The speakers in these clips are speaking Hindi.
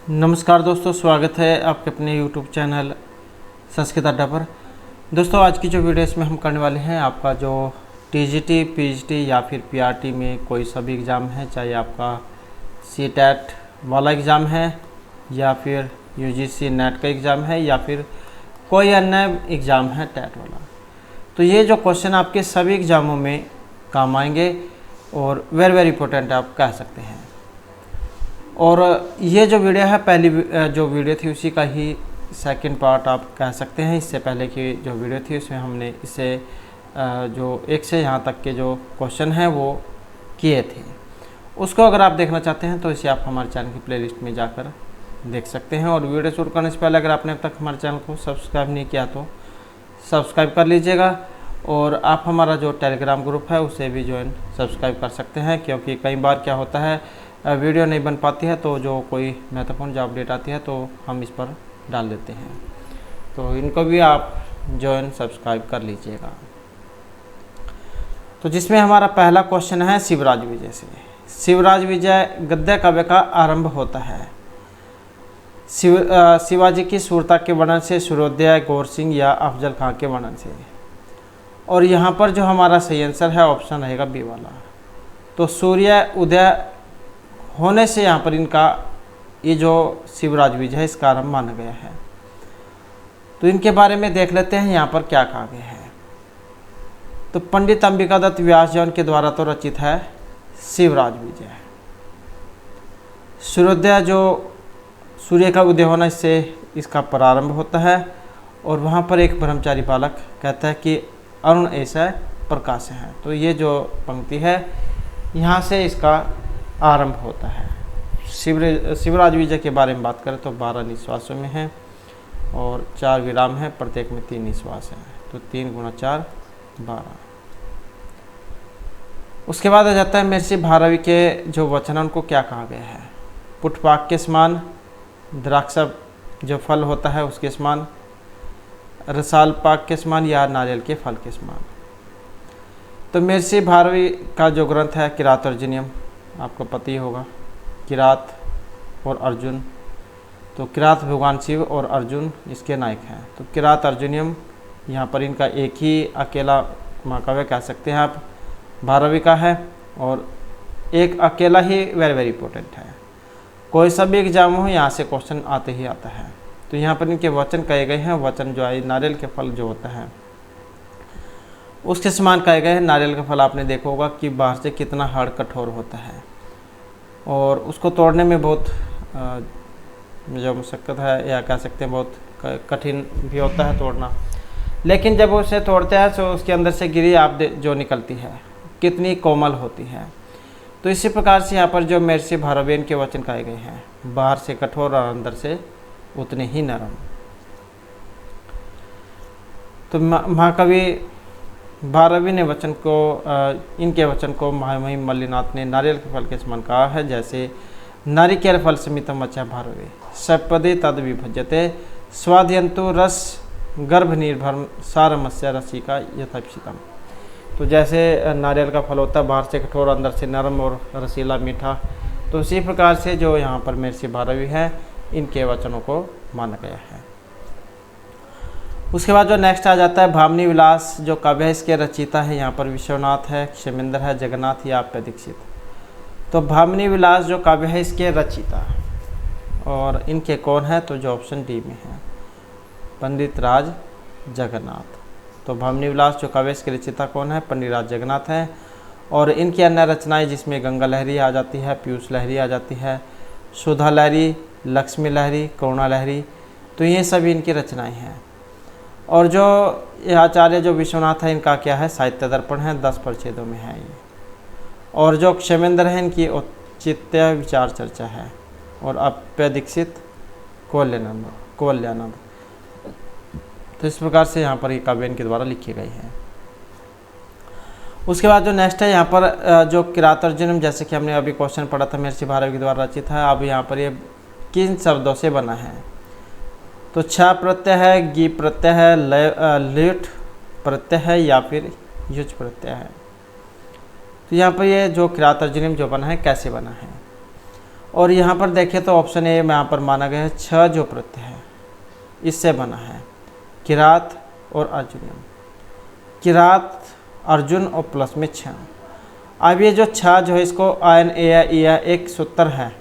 नमस्कार दोस्तों, स्वागत है आपके अपने YouTube चैनल संस्कृत अड्डा पर। दोस्तों आज की जो वीडियो इसमें हम करने वाले हैं, आपका जो TGT, PGT या फिर PRT में कोई सा भी एग्ज़ाम है, चाहे आपका CTET वाला एग्ज़ाम है या फिर UGC नेट का एग्ज़ाम है या फिर कोई अन्य एग्ज़ाम है टेट वाला, तो ये जो क्वेश्चन आपके सभी एग्ज़ामों में काम आएंगे और वेरी इंपॉर्टेंट आप कह सकते हैं। और ये जो वीडियो है, पहली जो वीडियो थी उसी का ही सेकंड पार्ट आप कह सकते हैं। इससे पहले की जो वीडियो थी उसमें हमने इसे जो 1 से यहाँ तक के जो क्वेश्चन हैं वो किए थे, उसको अगर आप देखना चाहते हैं तो इसे आप हमारे चैनल की प्लेलिस्ट में जाकर देख सकते हैं। और वीडियो शुरू करने से पहले अगर आपने अब तक हमारे चैनल को सब्सक्राइब नहीं किया तो सब्सक्राइब कर लीजिएगा। और आप हमारा जो टेलीग्राम ग्रुप है उसे भी ज्वाइन सब्सक्राइब कर सकते हैं, क्योंकि कई बार क्या होता है वीडियो नहीं बन पाती है तो जो कोई महत्वपूर्ण जो अपडेट आती है तो हम इस पर डाल देते हैं, तो इनको भी आप ज्वाइन सब्सक्राइब कर लीजिएगा। तो जिसमें हमारा पहला क्वेश्चन है शिवराज विजय से। शिवराज विजय गद्य काव्य का आरंभ होता है शिवाजी की शूरता के वर्णन से, सूर्योदय, गौर सिंह या अफजल खां के वर्णन से। और यहाँ पर जो हमारा सही आंसर है ऑप्शन रहेगा बी वाला। तो सूर्य उदय होने से यहाँ पर इनका ये जो शिवराज विजय है इसका आरंभ माना गया है। तो इनके बारे में देख लेते हैं यहाँ पर क्या कहा गया है। तो पंडित अंबिका दत्त व्यास जी के द्वारा तो रचित है शिवराज विजय। सूर्योदय जो सूर्य का उदय होना, इससे इसका प्रारंभ होता है। और वहाँ पर एक ब्रह्मचारी बालक कहता है कि अरुण ऐसा प्रकाश है। तो ये जो पंक्ति है यहाँ से इसका आरंभ होता है। शिवराज विजय के बारे में बात करें तो 12 निश्वासों में है और 4 विराम है, प्रत्येक में 3 निश्वास है। तो 3 × 4 12। उसके बाद आ जाता है महर्षि भारवी के जो वचन उनको क्या कहा गया है। पुष्पपाक के समान, द्राक्षा जो फल होता है उसके समान, रसाल पाक के समान या नारियल के फल के समान। तो महर्षि भारवी का जो ग्रंथ है किरात अर्जुनियम, आपको पता ही होगा, किरात और अर्जुन। तो किरात भगवान शिव और अर्जुन इसके नायक हैं। तो किरात अर्जुनियम यहाँ पर इनका एक ही अकेला महाकाव्य कह सकते हैं आप, भारवी का है। और एक अकेला ही वेरी इंपॉर्टेंट है। कोई सा भी एग्जाम हो यहाँ से क्वेश्चन आते ही आता है। तो यहाँ पर इनके वचन कहे गए हैं। वचन जो है नारियल के फल जो होता है उसके समान कहे गए हैं। नारियल का फल आपने देखा होगा कि बाहर से कितना हार्ड कठोर होता है और उसको तोड़ने में बहुत जो मशक्क़त है या कह सकते हैं बहुत कठिन भी होता है तोड़ना। लेकिन जब उसे तोड़ते हैं तो उसके अंदर से गिरी आप जो निकलती है कितनी कोमल होती है। तो इसी प्रकार से यहाँ पर जो महर्षि भारवी के वचन कहे गए हैं, बाहर से कठोर और अंदर से उतने ही नरम। तो महाकवि भारवी ने वचन को इनके वचन को महामहिम मल्लिनाथ ने नारियल के फल के समान कहा है। जैसे नारिकेल फल समितम अच्छा भारवे सपदे तद विभज्यते स्वाद्यंतु रस गर्भ निर्भर सारमस्य रसिका यथापितम। तो जैसे नारियल का फल होता है बाहर से कठोर अंदर से नरम और रसीला मीठा, तो इसी प्रकार से जो यहाँ पर महर्षि भारवी है इनके वचनों को माना गया है। उसके बाद जो नेक्स्ट आ जाता है भामिनी विलास जो काव्य है, इसके रचयिता है यहाँ पर विश्वनाथ है, क्षेमेंद्र है, जगन्नाथ या अप्य दीक्षित। तो भामिनी विलास जो काव्य है इसके रचयिता और इनके कौन है, तो जो ऑप्शन डी में है पंडित राज जगन्नाथ। तो भामिनी विलास जो काव्य इसके रचयिता कौन है, पंडित राज जगन्नाथ हैं। और इनकी अन्य रचनाएं जिसमें गंगा लहरी आ जाती है, पीयूष लहरी आ जाती है, सुधा लहरी, लक्ष्मी लहरी, करुणा लहरी, तो ये सभी इनकी रचनाएं हैं। और जो आचार्य जो विश्वनाथ है इनका क्या है, साहित्य दर्पण है, 10 परिच्छेदों में है ये। और जो क्षेमेंद्र है इनकी औचित्य विचार चर्चा है। और अप्य दीक्षित कोवल्यानंद। तो इस प्रकार से यहाँ पर ये काव्य इनके द्वारा लिखी गई है। उसके बाद जो नेक्स्ट है यहाँ पर जो किरात अर्जुनियम, जैसे कि हमने अभी क्वेश्चन पढ़ा था महर्षि भारवी के द्वारा रचित है। अब यहाँ पर ये किन शब्दों से बना है, तो छ प्रत्यय है, गी प्रत्यय है, लिट प्रत्यय है या फिर युज प्रत्यय है। तो यहाँ पर ये जो किरात अर्जुनियम जो बना है कैसे बना है। और यहाँ पर देखें तो ऑप्शन ए में यहाँ पर माना गया है 6 जो प्रत्यय है इससे बना है, किरात और अर्जुनियम। किरात, अर्जुन और प्लस में 6। अब ये जो 6 जो है इसको आयन ए या एक सूत्र है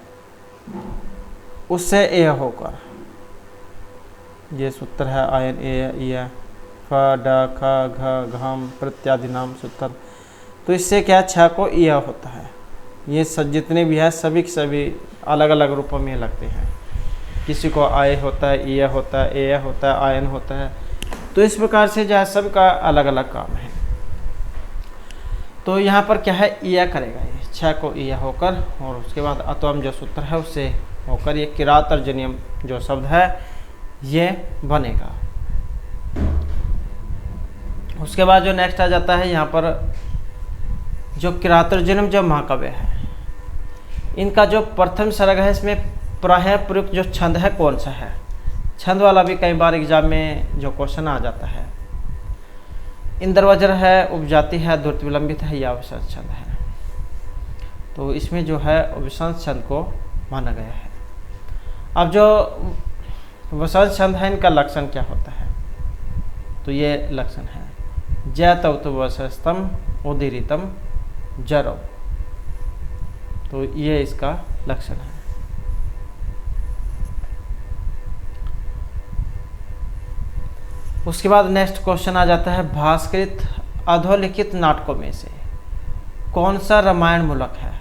उससे ए होकर, ये सूत्र है आयन ए फ ड ख घ घम प्रत्यादि नाम सूत्र, तो इससे क्या 6 को इ होता है। ये सब जितने भी हैं सभी के सभी अलग अलग रूपों में लगते हैं, किसी को आय होता है, इ होता है, ए होता है, आयन होता है, तो इस प्रकार से जो है सबका अलग अलग काम है। तो यहाँ पर क्या है, इ करेगा ये 6 को इ होकर, और उसके बाद अतोम जो सूत्र है उससे होकर ये किरात अर्जुनियम जो शब्द है ये बनेगा। उसके बाद जो नेक्स्ट आ जाता है यहाँ पर जो किरात अर्जुनियम जो महाकाव्य है, इनका जो प्रथम सर्ग है इसमें प्राय प्रयुक्त जो छंद है कौन सा है। छंद वाला भी कई बार एग्जाम में जो क्वेश्चन आ जाता है। इंद्रवज्र है, उपजाति है, द्रुत विलंबित है या विसर्ज छंद है। तो इसमें जो है विसर्ज छंद को माना गया है। अब जो विसर्ज छंद है इनका लक्षण क्या होता है, तो ये लक्षण है जय तव वसस्तम उदीरितम जरो, तो ये इसका लक्षण है। उसके बाद नेक्स्ट क्वेश्चन आ जाता है भास्कृत अधोलिखित नाटकों में से कौन सा रामायण मूलक है।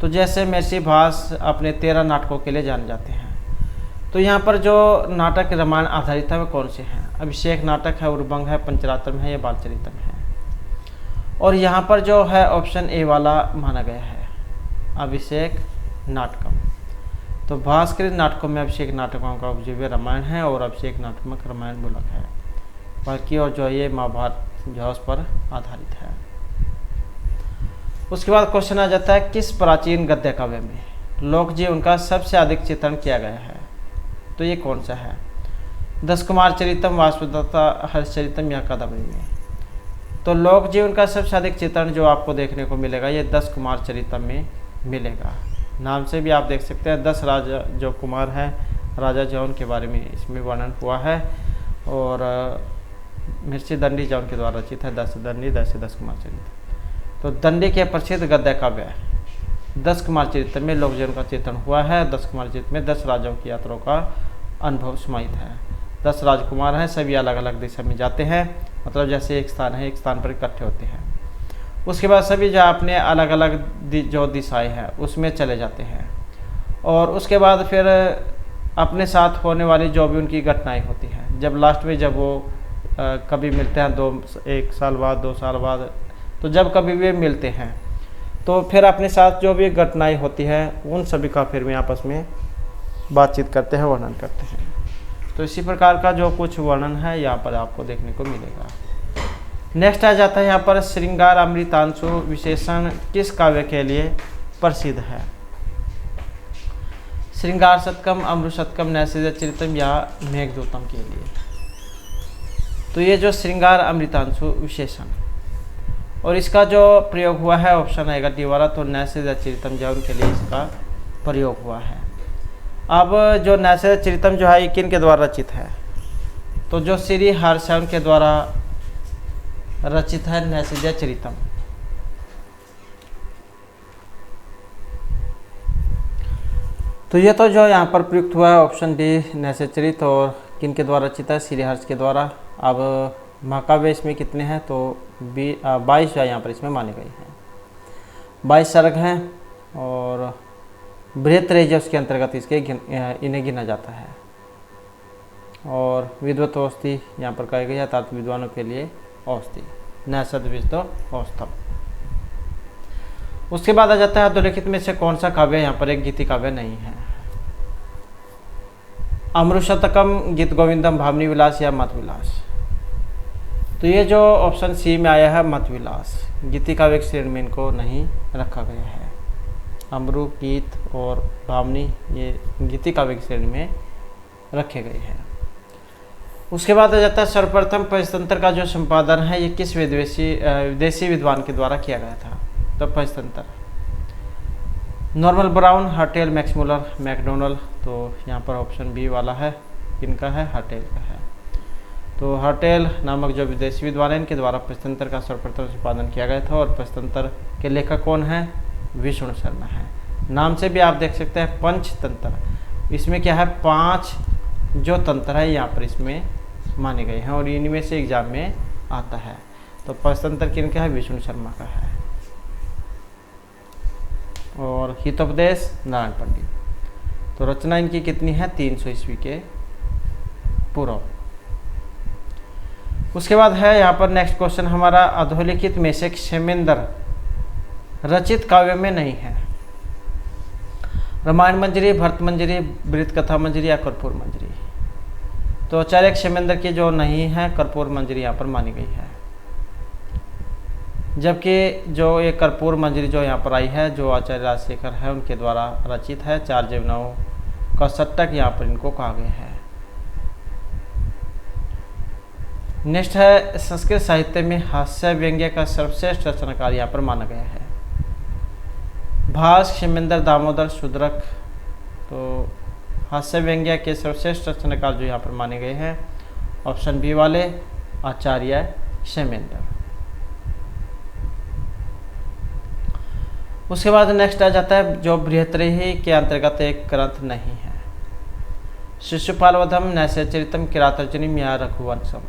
तो जैसे महर्षि भास अपने 13 नाटकों के लिए जाने जाते हैं, तो यहाँ पर जो नाटक रामायण आधारित है वे कौन से हैं। अभिषेक नाटक है, उर्वंग है, पंचरात्रम है या बालचरितम है। और यहाँ पर जो है ऑप्शन ए वाला माना गया है, अभिषेक नाटकम। तो भास्कृत नाटकों में अभिषेक नाटकों का उपजीव्य रामायण है और अभिषेक नाटकों में रामायण मूलक है, बाकी और जो ये महाभारत जो है उस पर आधारित है। उसके बाद क्वेश्चन आ जाता है किस प्राचीन गद्य काव्य में लोक जीवन का सबसे अधिक चित्रण किया गया है। तो ये कौन सा है, दस कुमार चरितम, वासुदेवदत्ता हर्षचरितम या कादम्बरी में। तो लोक जीवन का सबसे अधिक चित्रण जो आपको देखने को मिलेगा ये 10 कुमार चरितम में मिलेगा। नाम से भी आप देख सकते हैं 10 राजा जो कुमार हैं, राजा जौन के बारे में इसमें वर्णन हुआ है। और महर्षि दंडी जौन के द्वारा रचित है 10 दंडी 10 कुमार चरित। तो दंडी के प्रसिद्ध गद्य काव्य 10 कुमार चरित्र में लोक जीवन का चित्रण हुआ है। 10 कुमार चरित्र में 10 राजाओं की यात्राओं का अनुभव समाहित है। 10 राजकुमार हैं, सभी अलग अलग दिशा में जाते हैं, मतलब जैसे एक स्थान है, एक स्थान पर इकट्ठे होते हैं। उसके बाद सभी जो अपने अलग अलग जो दिशाएं हैं उसमें चले जाते हैं। और उसके बाद फिर अपने साथ होने वाली जो भी उनकी घटनाएं होती हैं, जब लास्ट में जब वो कभी मिलते हैं 1 साल बाद 2 साल बाद, तो जब कभी भी मिलते हैं तो फिर अपने साथ जो भी घटनाएं होती हैं उन सभी का फिर में आपस में बातचीत करते हैं, वर्णन करते हैं। तो इसी प्रकार का जो कुछ वर्णन है यहाँ पर आपको देखने को मिलेगा। नेक्स्ट आ जाता है यहाँ पर श्रृंगार अमृतांशु विशेषण किस काव्य के लिए प्रसिद्ध है। श्रृंगार शतकम, अमृत शतकम, नैषधीय चरितम या मेघदूतम के लिए। तो ये जो श्रृंगार अमृतांशु विशेषण और इसका जो प्रयोग हुआ है ऑप्शन आएगा डी वाला, तो नैषधीय चरितम जो उनके लिए इसका प्रयोग हुआ है। अब जो नैषधीय चरितम जो है किन के द्वारा रचित है, तो जो श्री हर्षवन के द्वारा रचित है नैषधीय चरितम। तो ये तो जो यहाँ पर प्रयुक्त हुआ है ऑप्शन डी नैषधीय चरित, और किन के द्वारा रचित है, श्री हर्ष के द्वारा। अब महाकाव्य इसमें कितने हैं, तो 22 जो यहाँ पर इसमें माने गए हैं। 22 सर्ग हैं और बृहत रेज उसके अंतर्गत इसके इन्हें गिना जाता है। और विद्वत औस्ती यहाँ पर कही गई है, अर्थात विद्वानों के लिए औस्ती, नैषध विद्वो औस्तम। उसके बाद आ जाता है अधोलिखित में से कौन सा काव्य यहाँ पर एक गीति काव्य नहीं है। अमृत शतकम, गीत गोविंदम, भावनी विलास या मत विलास। तो ये जो ऑप्शन सी में आया है मत विलास, गीति काव्य की श्रेणी में इनको नहीं रखा गया है। अमरु, गीत और भावनी ये गीति काव्य की श्रेणी में रखे गए हैं। उसके बाद आ जाता है सर्वप्रथम पंचतंत्र का जो संपादन है ये किस विदेशी विद्वान के द्वारा किया गया था। तो Panchatantra Norman Brown, Hertel, Max Muller, Macdonell. तो यहाँ पर ऑप्शन बी वाला है, किनका है, हर्टेल का है। तो हर्टेल नामक जो विदेशी विद्वान है, इनके द्वारा प्रश्नोत्तर का सर्वप्रथम संपादन किया गया था और प्रश्नोत्तर के लेखक कौन है, विष्णु शर्मा है। नाम से भी आप देख सकते हैं पंचतंत्र, इसमें क्या है 5 जो तंत्र है यहाँ पर इसमें माने गए हैं और इनमें से एग्जाम में आता है। तो प्रश्नोत्तर किनका है, विष्णु शर्मा का है। और हितोपदेश नारायण पंडित। तो रचना इनकी कितनी है, 300 ईस्वी के पूर्व। उसके बाद है यहाँ पर नेक्स्ट क्वेश्चन हमारा, अधोलिखित में से क्षेमेंद्र रचित काव्य में नहीं है। रामायण मंजरी, भरत मंजरी, वृत्त कथा मंजरी या कर्पूर मंजरी। तो आचार्य क्षेमेंद्र की जो नहीं है, कर्पूर मंजरी यहाँ पर मानी गई है। जबकि जो ये कर्पूर मंजरी जो यहाँ पर आई है, जो आचार्य राजशेखर है उनके द्वारा रचित है। 4 जीवनों का षटक यहाँ पर इनको कहा गया है। नेक्स्ट है, संस्कृत साहित्य में हास्य व्यंग्य का सर्वश्रेष्ठ रचनाकार यहाँ पर माना गया है। भास, क्षेमेंद्र, दामोदर, शूद्रक। तो हास्य व्यंग्य के सर्वश्रेष्ठ रचनाकार जो यहाँ पर माने गए हैं, ऑप्शन बी वाले आचार्य क्षेमेंद्र। उसके बाद नेक्स्ट आ जाता है जो बृहत्त्रयी के अंतर्गत एक ग्रंथ नहीं है। शिशुपालवधम, नैषधीयचरितम, किरातार्जुनीम या रघुवंशम।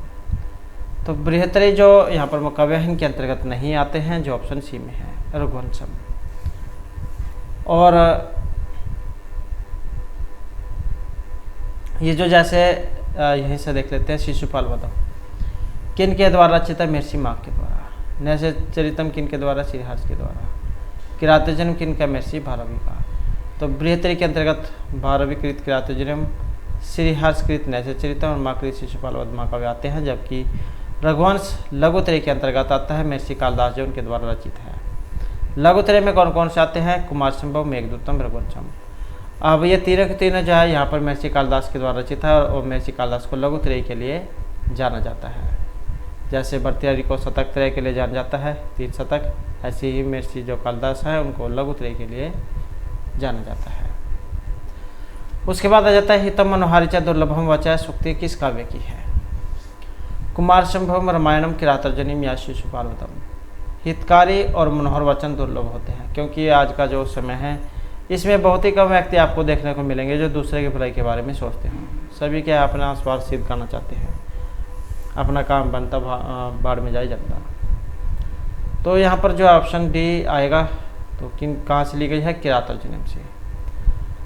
तो बृहत्त्रयी जो यहाँ पर मुकाव्य है इनके अंतर्गत नहीं आते हैं, जो ऑप्शन सी में है, रघुवंशम। और ये जो जैसे यहीं से देख लेते हैं, शिशुपालवधम किन के द्वारा रचित है, महर्षि माघ के द्वारा। नैषधीयचरितम किन के द्वारा, श्रीहर्ष के द्वारा। किरातार्जुनीम किन का, महर्षि भारवी का। तो बृहत्त्रयी के अंतर्गत भारवीकृत किरातार्जुनीम, श्रीहर्षकृत नैषधीयचरितम और माकृत शिशुपालवध महाकाव्य आते हैं। जबकि रघुवंश लघुत्रयी के अंतर्गत आता है, महर्षि कालिदास जो उनके द्वारा रचित है। लघुत्रय में कौन कौन से आते हैं, कुमार संभव, मेघदूतम, रघुवंशम। अब ये तीनों के तीनों जो है यहाँ पर महर्षि कालिदास के द्वारा रचित है और महर्षि कालिदास को लघुत्रय के लिए जाना जाता है। जैसे भर्तृहरि को शतक त्रय के लिए जाना जाता है, 3 शतक, ऐसे ही महर्षि जो कालिदास है उनको लघुत्रय के लिए जाना जाता है। उसके बाद आ जाता है, हितम मनोहारी दुर्लभम वचा सूक्ति किस काव्य की है। कुमार संभवम, रामायणम, किरातार्जुनीम या शिशुपालवधम। हितकारी और मनोहर वचन दुर्लभ होते हैं, क्योंकि आज का जो समय है इसमें बहुत ही कम व्यक्ति आपको देखने को मिलेंगे जो दूसरे की भलाई के बारे में सोचते हैं। सभी क्या अपना स्वार्थ सिद्ध करना चाहते हैं, अपना काम बनता बाढ़ में जाए जाता। तो यहाँ पर जो ऑप्शन डी आएगा, तो किन कहाँ से ली गई है, किरातार्जुनीम से।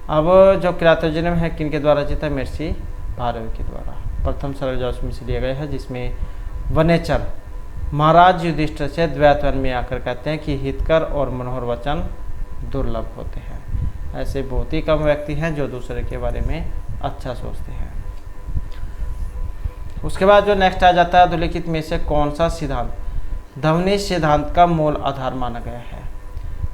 अब जो किरातार्जुनीम है किन के द्वारा रचित है, महर्षि भारवी के द्वारा। प्रथम सर्ग जो उसमें से लिया गया है, जिसमें वनेचर महाराज युधिष्ठिर से द्वैतवन में आकर कहते हैं कि हितकर और मनोहर वचन दुर्लभ होते हैं। ऐसे बहुत ही कम व्यक्ति हैं जो दूसरे के बारे में अच्छा सोचते हैं। उसके बाद जो नेक्स्ट आ जाता है, अधोलिखित में से कौन सा सिद्धांत ध्वनि सिद्धांत का मूल आधार माना गया है।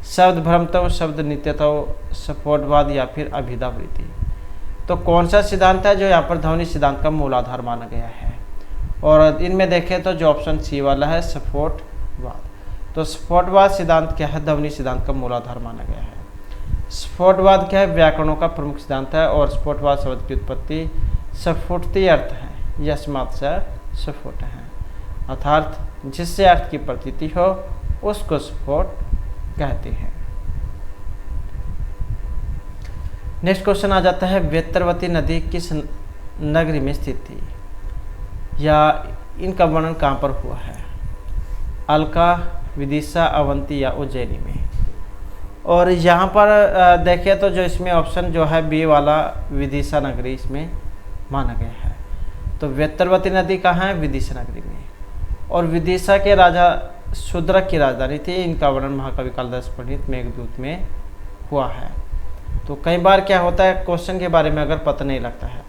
शब्द भ्रमत्व, शब्द नित्यत्व, स्फोटवाद या फिर अभिधावृत्ति। तो कौन सा सिद्धांत है जो यहाँ पर ध्वनि सिद्धांत का मूल आधार माना गया है। और इनमें देखें तो जो ऑप्शन सी वाला है, स्फोटवाद। तो स्फोटवाद सिद्धांत क्या है, ध्वनि सिद्धांत का मूल आधार माना गया है। स्फोटवाद क्या है, व्याकरणों का प्रमुख सिद्धांत है और स्फोटवाद शब्द की उत्पत्ति स्फुटती अर्थ है, यस्मात् से स्फोट है, अर्थात जिससे अर्थ की प्रतीति हो उसको स्फोट कहते हैं। नेक्स्ट क्वेश्चन आ जाता है, वेत्रवती नदी किस नगरी में स्थित थी या इनका वर्णन कहाँ पर हुआ है। अलका, विदिशा, अवंती या उज्जैनी में। और यहाँ पर देखें तो जो इसमें ऑप्शन जो है बी वाला विदिशा नगरी इसमें माना गया है। तो वेत्रवती नदी कहाँ है, विदिशा नगरी में। और विदिशा के राजा शूद्रक की राजधानी थी। इनका वर्णन महाकवि कालिदास पंडित मेघदूत में हुआ है। तो कई बार क्या होता है, क्वेश्चन के बारे में अगर पता नहीं लगता है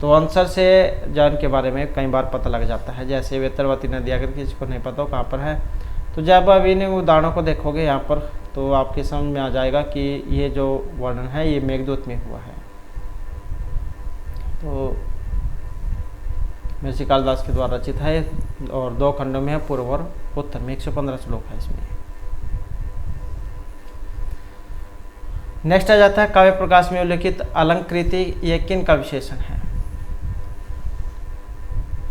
तो आंसर से जान के बारे में कई बार पता लग जाता है। जैसे वेत्रवती नदी अगर किसी को नहीं पता हो कहाँ पर है, तो जब आप इन उदाहरणों को देखोगे यहाँ पर तो आपके समझ में आ जाएगा कि ये जो वर्णन है ये मेघदूत में हुआ है। तो महर्षि कालिदास के द्वारा रचित है और 2 खंडों में है, पूर्व और उत्तर में। 115 श्लोक है इसमें। नेक्स्ट आ जाता है काव्य प्रकाश में उल्लिखित अलंकृति, ये किन का विशेषण है?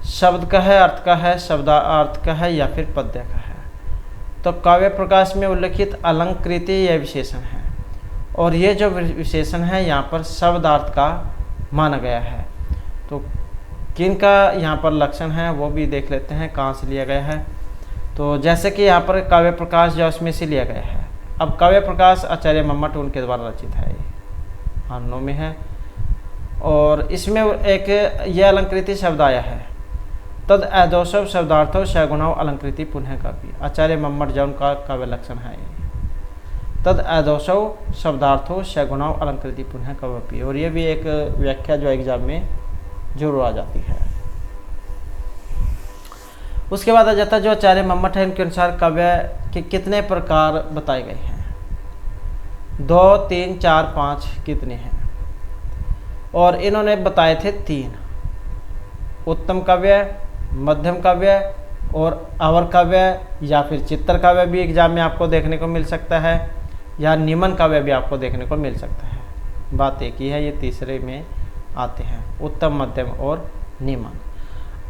शब्द का है, अर्थ का है, शब्दार्थ का है या फिर पद्य का है? तो काव्य प्रकाश में उल्लिखित अलंकृति यह विशेषण है, और ये जो विशेषण है यहाँ पर शब्दार्थ का माना गया है। तो किन का यहाँ पर लक्षण है वो भी देख लेते हैं कहाँ से लिया गया है। तो जैसे कि यहाँ पर काव्य प्रकाश जो उसमें से लिया गया है। अब काव्य प्रकाश आचार्य मम्मट उनके द्वारा रचित है, हानों में है, और इसमें एक यह अलंकृति शब्द आया है, तद अदोषव शब्दार्थो सगुणव अलंकृति पुनः काव्य। आचार्य मम्मट जो उनका काव्य लक्षण है, तद अदोषव शब्दार्थो सगुणव अलंकृति पुनः काव्य। और ये भी एक व्याख्या जो एग्जाम में जरूर आ जाती है। उसके बाद आ जाता है जो आचार्य मम्मट है, इनके अनुसार काव्य के कितने प्रकार बताए गए हैं? 2, 3, 4, 5 कितने हैं? और इन्होंने बताए थे 3, उत्तम काव्य, मध्यम काव्य और अवर काव्य, या फिर चित्तर काव्य भी एग्जाम में आपको देखने को मिल सकता है, या निमन काव्य भी आपको देखने को मिल सकता है। बात एक ही है, ये तीसरे में आते हैं, उत्तम, मध्यम और निमन।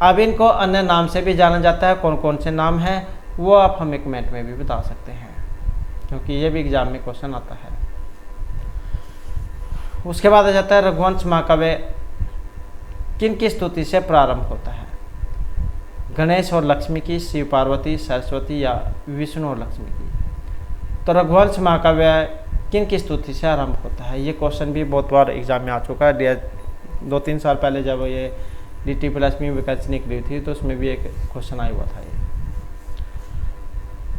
अब इनको अन्य नाम से भी जाना जाता है, कौन कौन से नाम हैं वो आप हमें कमेंट में भी बता सकते हैं, क्योंकि ये भी एग्जाम में क्वेश्चन आता है। उसके बाद आ जाता है रघुवंश महाकाव्य किन की स्तुति से प्रारंभ होता है? गणेश और लक्ष्मी की, शिव पार्वती, सरस्वती या विष्णु और लक्ष्मी की? तो रघुवंश महाकाव्य किन की स्तुति से आरंभ होता है? ये क्वेश्चन भी बहुत बार एग्जाम में आ चुका है। 2-3 साल पहले जब ये DT+ में वैकेंसी निकली थी तो उसमें भी एक क्वेश्चन आया हुआ था ये।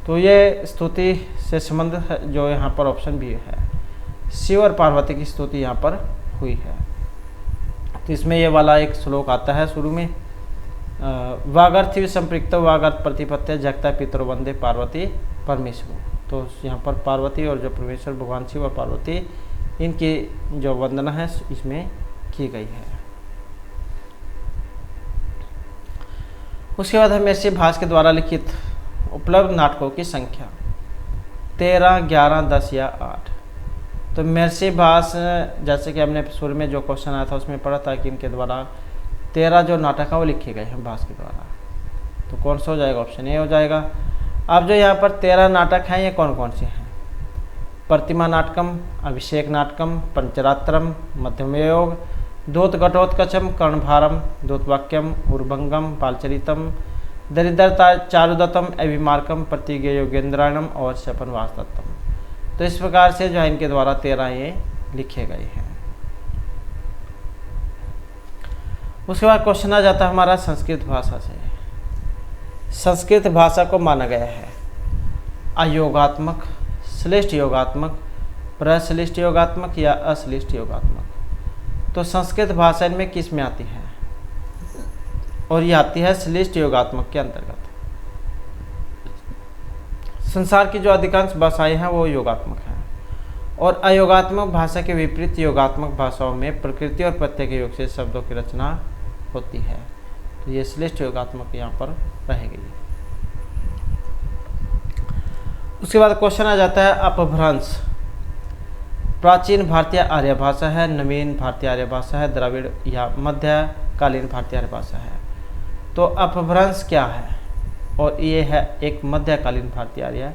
तो ये स्तुति से संबंधित जो यहाँ पर ऑप्शन भी है, शिव और पार्वती की स्तुति यहाँ पर हुई है। तो इसमें ये वाला एक श्लोक आता है शुरू में, वागर्थि संपृक्त वागर्थ प्रतिपत्ति जगता पितरो वंदे पार्वती परमेश्वर। तो यहाँ पर पार्वती और जो परमेश्वर भगवान शिव और पार्वती, इनकी जो वंदना है इसमें की गई है। उसके बाद है महर्षि भास के द्वारा लिखित उपलब्ध नाटकों की संख्या 13, 11, 10 या 8। तो महर्षि भास, जैसे कि हमने शुरू में जो क्वेश्चन आया था उसमें पढ़ा था कि इनके द्वारा 13 जो नाटक है वो लिखे गए हैं भास के द्वारा। तो कौन सा हो जाएगा? ऑप्शन ए हो जाएगा। अब जो यहाँ पर 13 नाटक हैं ये कौन कौन से हैं? प्रतिमा नाटकम, अभिषेक नाटकम, पंचरात्रम, मध्यमयोग, दूत घटोत्कचम, कर्णभारम, दूतवाक्यम, उर्भंगम, बालचरितम, दरिद्रता चारुदत्तम, अभिमार्कम, प्रतिज्ञ योगेंद्रायणम और शपनवास दत्तम। तो इस प्रकार से जो है इनके द्वारा 13 ये लिखे गए हैं। उसके बाद क्वेश्चन आ जाता है हमारा संस्कृत भाषा से। संस्कृत भाषा को माना गया है अयोगात्मक, श्लिष्ट योगात्मक, प्रश्लिष्ट योगात्मक या अश्लिष्ट योगात्मक। तो संस्कृत भाषा इनमें किस में आती है? और ये आती है श्लिष्ट योगात्मक के अंतर्गत। संसार की जो अधिकांश भाषाएं हैं वो योगात्मक हैं, और अयोगात्मक भाषा के विपरीत योगात्मक भाषाओं में प्रकृति और प्रत्यय के योग से शब्दों की रचना होती है। तो ये श्लिष्ट योगात्मक यहाँ पर रहेगी। उसके बाद क्वेश्चन आ जाता है अपभ्रंश प्राचीन भारतीय आर्य भाषा है, नवीन भारतीय आर्य भाषा है, द्रविड़ या मध्यकालीन भारतीय आर्य भाषा है। तो अपभ्रंश क्या है? और ये है एक मध्यकालीन भारतीय आर्य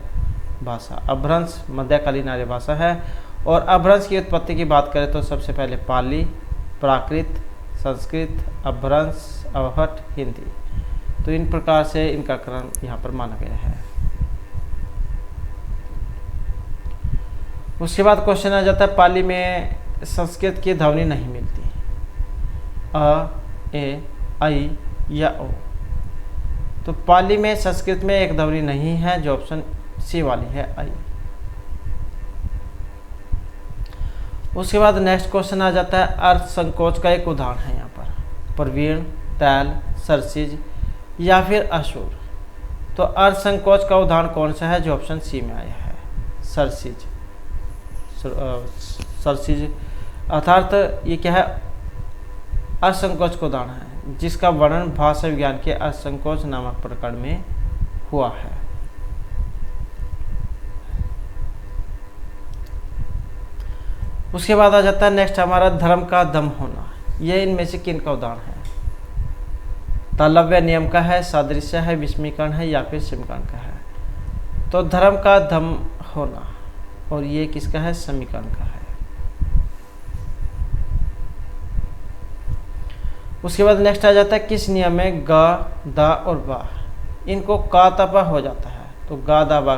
भाषा। अपभ्रंश मध्यकालीन आर्य भाषा है। और अपभ्रंश की उत्पत्ति की बात करें तो सबसे पहले पाली, प्राकृत, संस्कृत, अपभ्रंश, अवहट, हिंदी। तो इन प्रकार से इनका क्रम यहाँ पर माना गया है। उसके बाद क्वेश्चन आ जाता है पाली में संस्कृत की ध्वनि नहीं मिलती, अ, ए, आई या ओ। तो पाली में संस्कृत में एक ध्वनि नहीं है, जो ऑप्शन सी वाली है, आई। उसके बाद नेक्स्ट क्वेश्चन आ जाता है अर्थ संकोच का एक उदाहरण है यहाँ पर, प्रवीण, तैल, सरसिज या फिर असुर। तो अर्थ संकोच का उदाहरण कौन सा है? जो ऑप्शन सी में आया है, सरसिज। सरसिज अर्थात ये क्या है? असंकोच का उदाहरण है, जिसका वर्णन भाषा विज्ञान के असंकोच नामक प्रकरण में हुआ है। उसके बाद आ जाता है नेक्स्ट हमारा धर्म का दम होना। ये इनमें से किन का उदाहरण है? तालव्य नियम का है, सादृश्य है, विस्मीकरण है या फिर समीकरण का है? तो धर्म का दम होना, और ये किसका है? समीकरण का है। उसके बाद नेक्स्ट आ जाता है किस नियम में गा, दा और बा इनको का तपा हो जाता है? तो गा दा बा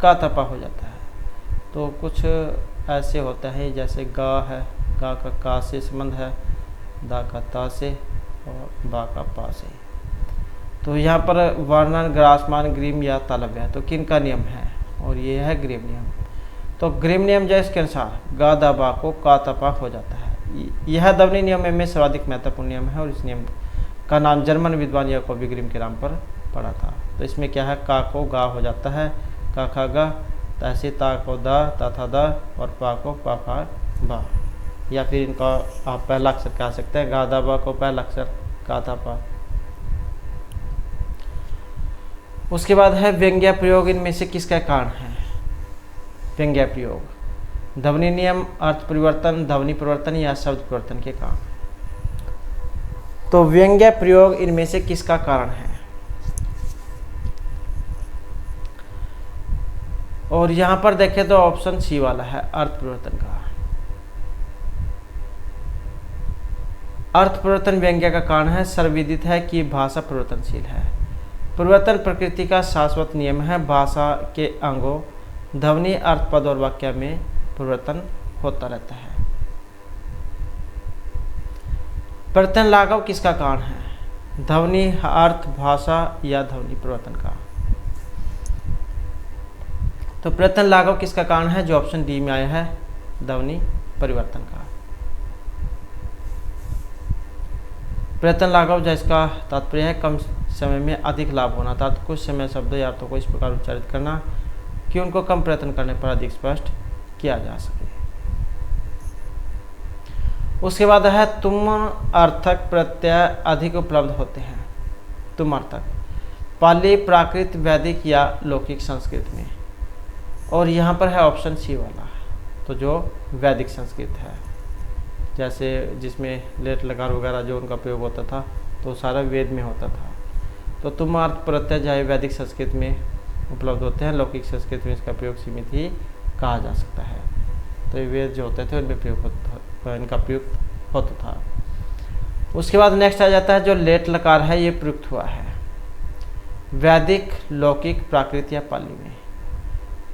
का तपा हो जाता है। तो कुछ ऐसे होता है जैसे गा है, गा का से संबंध है, दा का ता से और बा का पा से। तो यहाँ पर वर्णन, ग्रासमान, ग्रीम या तालव्य है। तो किन का नियम है? और ये है ग्रीम नियम। तो ग्रीम नियम जो इसके अनुसार गा दा बा को का तपा हो जाता है। यह ध्वनि नियम में सर्वाधिक महत्वपूर्ण नियम है और इस नियम का नाम जर्मन विद्वान याकोब ग्रीम के नाम पर पड़ा था। तो इसमें क्या है? का को गा हो जाता है, का खा गा, तैसे ता को दा, ता था दा और पा को पा फा बा। या फिर इनका आप पहला अक्षर कह सकते हैं, गा दा बा को पहला अक्षर का था पा। उसके बाद है व्यंग्य प्रयोग। इनमें से किसका कारण है? व्यंग्य प्रयोग, ध्वनि नियम, अर्थ परिवर्तन, ध्वनि परिवर्तन या शब्द परिवर्तन के कारण। तो व्यंग्य प्रयोग इनमें से किसका कारण है? और यहां पर देखें तो ऑप्शन सी वाला है, अर्थ परिवर्तन का। अर्थ परिवर्तन व्यंग्य का कारण है। सर्वविदित है कि भाषा परिवर्तनशील है। परिवर्तन प्रकृति का शाश्वत नियम है। भाषा के अंगों, ध्वनि, अर्थ, पद और वाक्य में परिवर्तन होता रहता है। परिवर्तन लाघव किसका कारण है? ध्वनि, अर्थ, भाषा या ध्वनि परिवर्तन का? तो परिवर्तन लाघव किसका कारण है? जो ऑप्शन डी में आया है, ध्वनि परिवर्तन का। परिवर्तन लाघव जिसका तात्पर्य है कम समय में अधिक लाभ होना, अर्थात कुछ समय शब्द या अर्थों को इस प्रकार उच्चारित करना कि उनको कम प्रयत्न करने पर अधिक स्पष्ट किया जा सके। उसके बाद है तुम अर्थक प्रत्यय अधिक उपलब्ध होते हैं। तुम अर्थक पाली, प्राकृत, वैदिक या लौकिक संस्कृत में। और यहाँ पर है ऑप्शन सी वाला, तो जो वैदिक संस्कृत है, जैसे जिसमें लेट लकार वगैरह जो उनका प्रयोग होता था तो सारा वेद में होता था। तो तुम अर्थ प्रत्यय जो है वैदिक संस्कृत में उपलब्ध होते हैं, लौकिक संस्कृत में इसका प्रयोग सीमित ही कहा जा सकता है। तो ये वेद जो होते थे उनमें प्रयोग होता, इनका प्रयुक्त होता था। उसके बाद नेक्स्ट आ जाता है जो लेट लकार है, ये प्रयुक्त हुआ है वैदिक, लौकिक, प्राकृत या पाली में।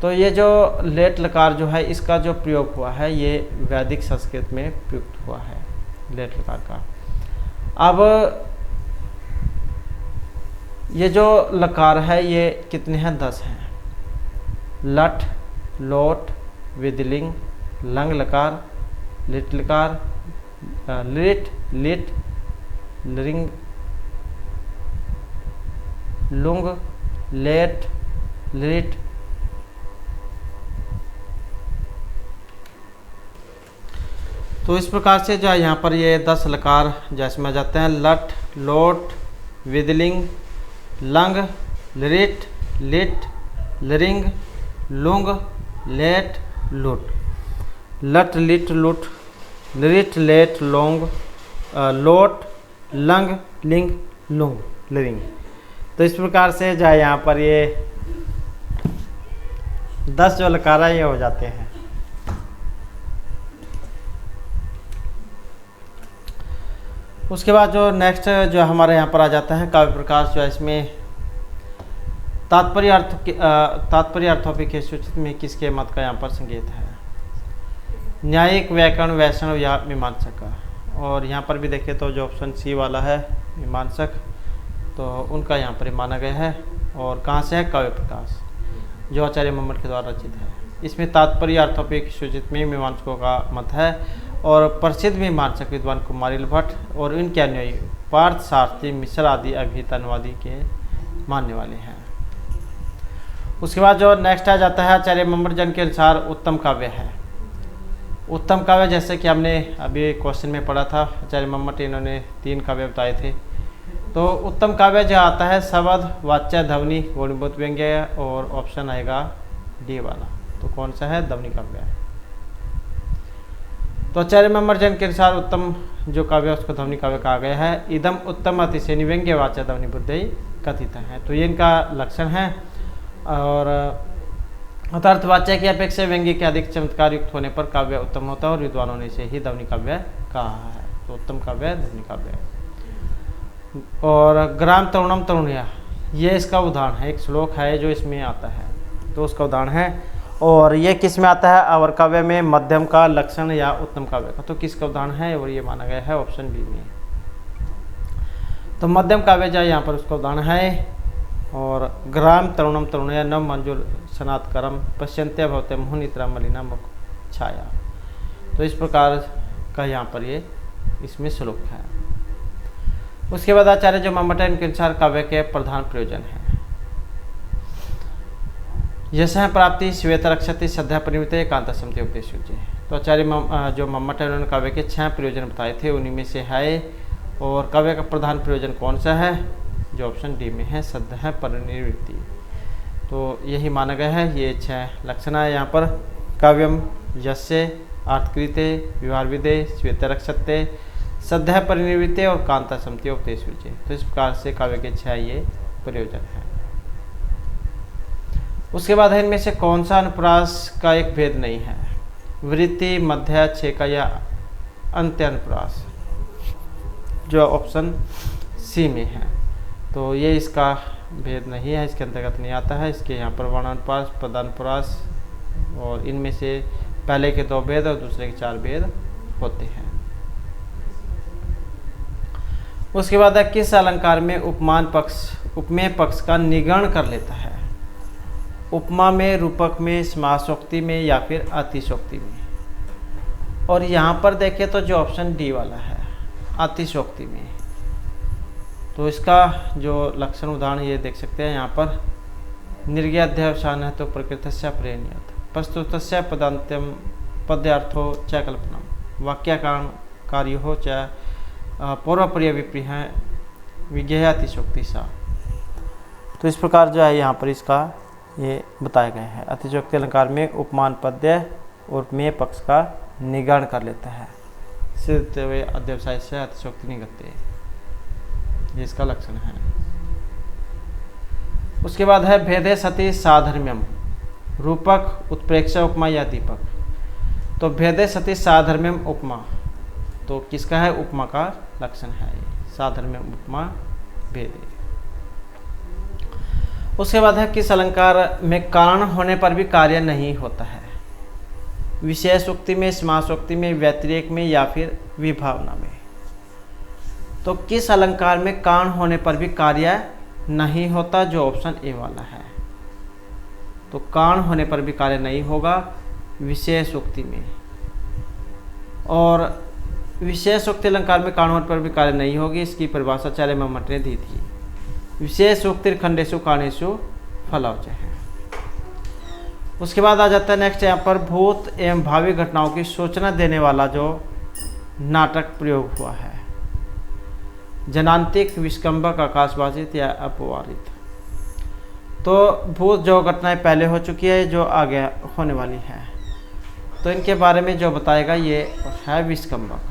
तो ये जो लेट लकार जो है इसका जो प्रयोग हुआ है ये वैदिक संस्कृत में प्रयुक्त हुआ है, लेट लकार का। अब ये जो लकार है ये कितने हैं? 10 हैं। लट, लोट, विदलिंग, लंग लकार, लिट लकार, लिट, लिट, लिंग, लुंग, लेट, लिट। तो इस प्रकार से जो है यहाँ पर ये 10 लकार जैसे में जाते हैं, लट, लोट, विदलिंग, लंग, लिट, लिट, लिंग, लुंग, लेट, लुट। लट, लिट, लुट, लिट, लेट, लोंग, लोट, लंग, लिंग, लुंग, लिंग। तो इस प्रकार से जो है यहाँ पर ये 10 जो लकार ये हो जाते हैं। उसके बाद जो नेक्स्ट जो हमारे यहाँ पर आ जाता है काव्य प्रकाश, जो है इसमें तात्पर्य अर्थों के सूचित में किसके मत का यहाँ पर संकेत है? न्यायिक, व्याकरण, वैष्णव या मीमांसक का। और यहाँ पर भी देखें तो जो ऑप्शन सी वाला है मीमांसक, तो उनका यहाँ पर माना गया है। और कहाँ से है? काव्य प्रकाश, जो आचार्य मम्मट के द्वारा रचित है। इसमें तात्पर्य अर्थों के सूचित में मीमांसकों का मत है। और प्रसिद्ध मीमांसक विद्वान कुमारिल भट्ट और इनके अनुयायी पार्थ शास्त्री, मिश्र आदि अभितनवादी के मानने वाले हैं। उसके बाद जो नेक्स्ट आ जाता है आचार्य मम्मट जन के अनुसार उत्तम काव्य है। उत्तम काव्य जैसे कि हमने अभी क्वेश्चन में पढ़ा था, आचार्य मम्मट इन्होंने 3 काव्य बताए थे। तो उत्तम काव्य जो आता है शब्द, वाच्य, ध्वनि, गुणभूत व्यंग्य, और ऑप्शन आएगा डी वाला। तो कौन सा है? ध्वनि काव्य। तो आचार्य मम्मटजन के अनुसार उत्तम जो काव्य है उसको ध्वनि काव्य कहा गया है। इदम उत्तम अतिशय व्यंग्यवाच्य ध्वनि बुद्धि कथित है। तो ये इनका लक्षण है। और अर्थवाच्य की अपेक्षा व्यंग्य के अधिक चमत्कार युक्त होने पर काव्य उत्तम होता है और विद्वानों ने इसे ही ध्वनि काव्य कहा है। तो उत्तम काव्य ध्वनि काव्य। और ग्राम तरुणम तरुणिया, ये इसका उदाहरण है। एक श्लोक है जो इसमें आता है, तो उसका उदाहरण है। और ये किस में आता है? अवर काव्य में मध्यम का लक्षण या उत्तम काव्य का। तो किसका उदाहरण है? और ये माना गया है ऑप्शन बी में। तो मध्यम काव्य जो यहाँ पर उसका उदाहरण है। और ग्राम तरुणम तरुणया न मंजुल सनातकरम पश्यंत्य भवते मुहुनित्रा मलिना मुख छाया। तो इस प्रकार का यहाँ पर ये इसमें श्लोक है। उसके बाद आचार्य जो मम्मटन के अनुसार काव्य के प्रधान प्रयोजन है। यश प्राप्ति श्वेत रक्षति श्रद्धा परिमित एकांत समति उपदेश। तो आचार्य जो मम्मटन उन्होंने काव्य के 6 प्रयोजन बताए थे, उन्हीं में से है। और काव्य का प्रधान प्रयोजन कौन सा है? जो ऑप्शन डी में है, श्रद्धा परिनिवृत्ति। तो यही माना गया है। ये 6 लक्षण है यहाँ पर। काव्यम यस्य अर्थकृते व्यवहार विदे श्वेत रक्षते श्रद्धा परिनिवृत्ति और कांता समति उपदेश। तो इस प्रकार से काव्य के 6 ये प्रयोजन है। उसके बाद है इनमें से कौन सा अनुप्रास का एक भेद नहीं है? वृत्ति, मध्य, छेका या अंत्य अनुप्रास, जो ऑप्शन सी में है। तो ये इसका भेद नहीं है, इसके अंतर्गत नहीं आता है। इसके यहाँ पर वर्णानुप्रास, पदानुप्रास और इनमें से पहले के 2 भेद और दूसरे के 4 भेद होते हैं। उसके बाद है किस अलंकार में उपमान पक्ष उपमेय पक्ष का निगरण कर लेता है? उपमा में, रूपक में, समासोक्ति में या फिर अतिशोक्ति में। और यहाँ पर देखें तो जो ऑप्शन डी वाला है अतिशोक्ति में। तो इसका जो लक्षण उदाहरण ये देख सकते हैं यहाँ पर। निर्ज्ञाध्यावसान है तो प्रकृतस्य प्रेरणीयत प्रस्तुतस्य पदान्त्यम पद्यार्थो च कल्पनम वाक्याकार कार्य हो च पौर्वप्रिय विप्रिय विज्ञेय अतिशोक्ति सा। तो इस प्रकार जो है यहाँ पर इसका ये बताया गया है। अतिशोक्ति अलंकार में उपमान पद्य और उपमेय पक्ष का निगरण कर लेता है। सिद्ध वे अध्यवसाय से अतिशोक्ति निगते, ये इसका लक्षण है। उसके बाद है भेदे सति साधर्म्यम रूपक उत्प्रेक्ष उपमा या दीपक। तो भेदे सति साधर्म्यम उपमा, तो किसका है? उपमा का लक्षण है साधर्म्यम उपमा भेदे। उसके बाद है किस अलंकार में कारण होने पर भी कार्य नहीं होता है? विशेषोक्ति में, समासोक्ति में, व्यतिरेक में या फिर विभावना में। तो किस अलंकार में कारण होने पर भी कार्य नहीं होता? जो ऑप्शन ए वाला है। तो कारण होने पर भी कार्य नहीं होगा विशेषोक्ति में। और विशेषोक्ति अलंकार में कारण होने पर भी कार्य नहीं होगी, इसकी परिभाषा आचार्य मम्मट ने दी थी। विशेषोक्तिर खंडेशु कारणेशु फलौच है। उसके बाद आ जाता है नेक्स्ट यहाँ पर भूत एवं भावी घटनाओं की सूचना देने वाला जो नाटक प्रयोग हुआ है। जनांतिक, विस्कंबक, आकाशवासित या अपवारित। तो भूत जो घटनाएं पहले हो चुकी है, जो आगे होने वाली है, तो इनके बारे में जो बताएगा ये है विस्कंबक।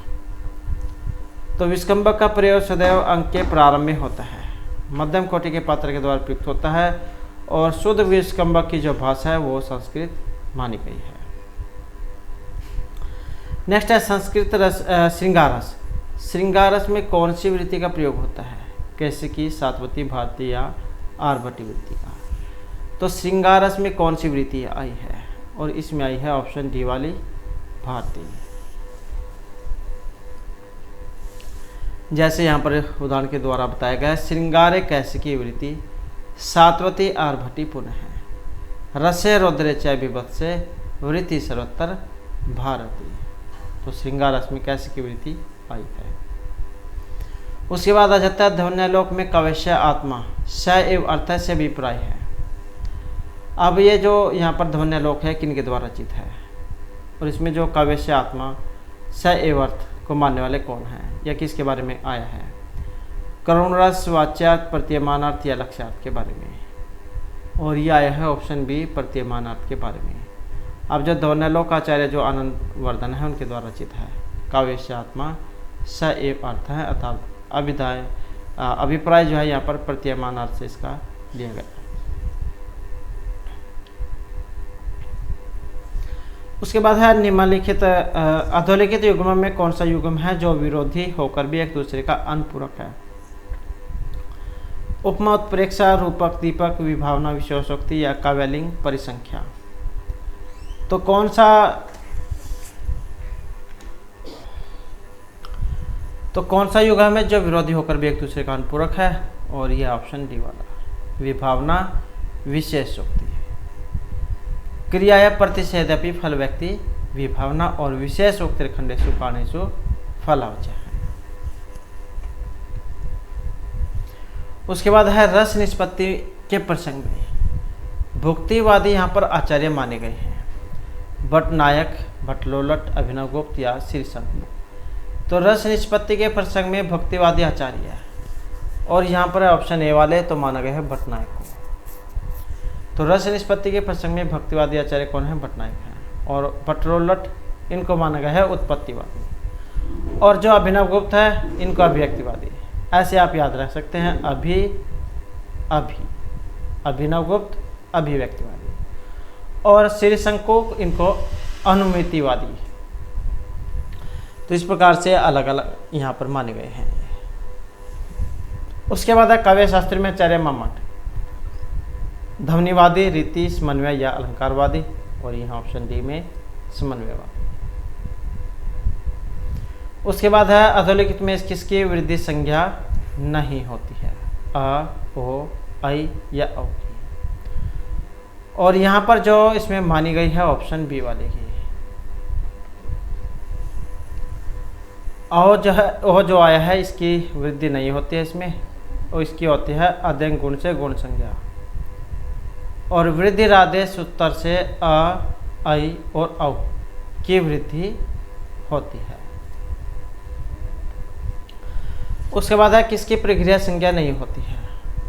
तो विस्कंबक का प्रयोग सदैव अंक के प्रारंभ में होता है, मध्यम कोटि के पात्र के द्वारा प्रयुक्त होता है और शुद्ध विस्कंबक की जो भाषा है वो संस्कृत मानी गई है। नेक्स्ट है संस्कृत रस श्रृंगार रस। श्रृंगार रस में कौन सी वृत्ति का प्रयोग होता है? कैसे की सातवती, भारती या आरभटी वृत्ति का। तो श्रृंगार रस में कौन सी वृत्ति आई है? और इसमें आई है ऑप्शन डी वाली भारती। जैसे यहाँ पर उदाहरण के द्वारा बताया गया है, श्रृंगारे कैसे की वृत्ति सातवती आरभटी पुनः है, रसे रौद्रे च विभत्से वृत्ति सर्वत्र भारती। तो श्रृंगार रस में कैसे की वृत्ति आई है। उसके बाद आ जाता है ध्वन्यालोक में कवश्य आत्मा स एव अर्थ से अभिप्राय है। अब ये जो यहाँ पर ध्वन्यालोक है किन के द्वारा रचित है और इसमें जो कवश्य आत्मा स एव अर्थ को मानने वाले कौन हैं या किसके बारे में आया है? करुण रस, वाच्यार्थ, प्रतीयमानार्थ या लक्ष्यार्थ के बारे में। और ये आया है ऑप्शन बी प्रतीयमानार्थ के बारे में। अब जो दोनलोकाचार्य जो आनंद वर्धन है उनके द्वारा रचित है। काव्यस्य आत्मा स एव अर्थ है, अर्थात अभिप्राय जो है यहाँ पर प्रतीयमान अर्थ से इसका लिया गया। उसके बाद है निम्नलिखित अधोलिखित युग्म में कौन सा युग्म है जो विरोधी होकर भी एक दूसरे का अनुपूरक है। उपमा, उत्प्रेक्षा, रूपक, दीपक, विभावना, विशेषोक्ति या काव्यलिंग, परिसंख्या। तो कौन सा युग्म है जो विरोधी होकर भी एक दूसरे का अनुपूरक है, और यह ऑप्शन डी वाला, विभावना, विशेषोक्ति। क्रिया या प्रतिषेधपि फल व्यक्ति विभावना और विशेषोक्ति खंडेषु कारणेषु फलावचय। उसके बाद है रस निष्पत्ति के प्रसंग में भुक्तिवादी यहाँ पर आचार्य माने गए हैं, भट्टनायक, भट्टलोलट, अभिनवगुप्त या श्रीशंक। तो रस निष्पत्ति के प्रसंग में भक्तिवादी आचार्य है, और यहाँ पर ऑप्शन ए वाले तो माना गया है भट्टनायक को। तो रस निष्पत्ति के प्रसंग में भक्तिवादी आचार्य कौन है? भट्टनायक है। और भट्टलोलट इनको माना गया है उत्पत्तिवादी, और जो अभिनवगुप्त है इनको अभिव्यक्तिवादी। ऐसे आप याद रख सकते हैं, अभिनवगुप्त अभिव्यक्तिवादी, और श्रीशंको इनको अनुमितिवादी। तो इस प्रकार से अलग अलग यहाँ पर माने गए हैं। उसके बाद है काव्य शास्त्र में आचार्य मम्मट, ध्वनिवादी, रीति, समन्वय या अलंकारवादी, और यहाँ ऑप्शन डी में समन्वयवादी। उसके बाद है अधोलिखित में किसकी वृद्धि संज्ञा नहीं होती है? अ, ओ, ऐ या औ की। और यहाँ पर जो इसमें मानी गई है ऑप्शन बी वाले की। और जो है वो जो आया है इसकी वृद्धि नहीं होती है इसमें, और इसकी होती है अध्ययन गुण से गुण संज्ञा। और वृद्धि राधे सूत्र से अ, ऐ और औ की वृद्धि होती है। उसके बाद है किसकी प्रक्रिया संज्ञा नहीं होती है?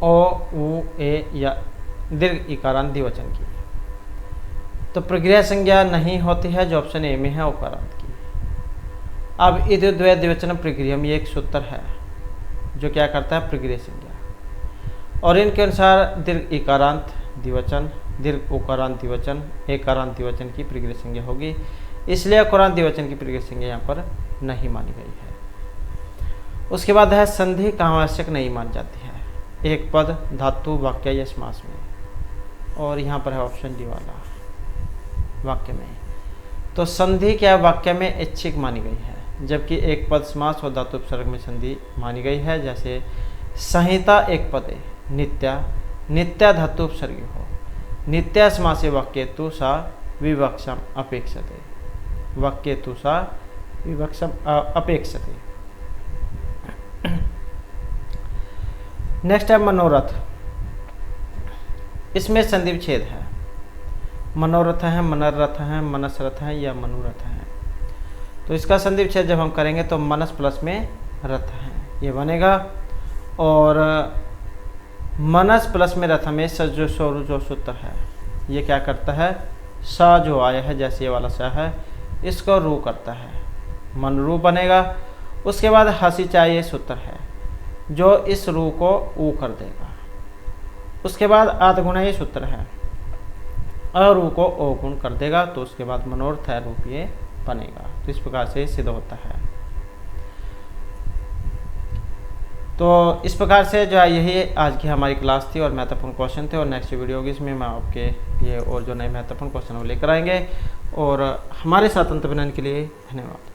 ओ, उ, ए या दीर्घ इकारांत द्विवचन की। तो प्रक्रिया संज्ञा नहीं होती है जो ऑप्शन ए में है उकारांत की। अब इधर द्वय द्विवचन प्रक्रिया में एक सूत्र है जो क्या करता है? प्रक्रिया संज्ञा। और इनके अनुसार दीर्घ इकारांत द्विवचन, दीर्घ उकारांत द्विवचन, एकारांत द्विवचन की प्रक्रिया संज्ञा होगी, इसलिए उकारांत द्विवचन की प्रक्रिया संज्ञा यहाँ पर नहीं मानी गई है। उसके बाद है संधि कहाँ आवश्यक नहीं मानी जाती है? एक पद, धातु, वाक्य या समास में, और यहाँ पर है ऑप्शन डी वाला, वाक्य में। तो संधि क्या वाक्य में ऐच्छिक मानी गई है, जबकि एक पद, समास और धातु उपसर्ग में संधि मानी गई है। जैसे संहिता एक पद, नित्या धातु उपसर्गी हो, नित्या समासे वाक्येतु सा विवक्षम अपेक्षते, वाक्येतु सा विवक्षम अपेक्षते। नेक्स्ट है मनोरथ। इसमें संधि विच्छेद है। मनोरथ है, मनरथ है, मनसरथ है या मनोरथ है। तो इसका संधि विच्छेद जब हम करेंगे तो मनस प्लस में रथ है ये बनेगा, और मनस प्लस में रथ में जो सूत्र है ये क्या करता है? सा जो आया है जैसे ये वाला सा है इसको रू करता है, मनरू बनेगा। उसके बाद हसी चाहिए सूत्र है जो इस रू को ऊ कर देगा। उसके बाद आधगुणा ये सूत्र है, अरू को ओ गुण कर देगा, तो उसके बाद मनोर्थ है रूप ये बनेगा। तो इस प्रकार से सिद्ध होता है। तो इस प्रकार से जो है यही आज की हमारी क्लास थी और महत्वपूर्ण क्वेश्चन थे, और नेक्स्ट वीडियो होगी इसमें मैं आपके लिए और जो नए महत्वपूर्ण क्वेश्चन वो लेकर आएंगे। और हमारे साथ अंत बनाने के लिए धन्यवाद।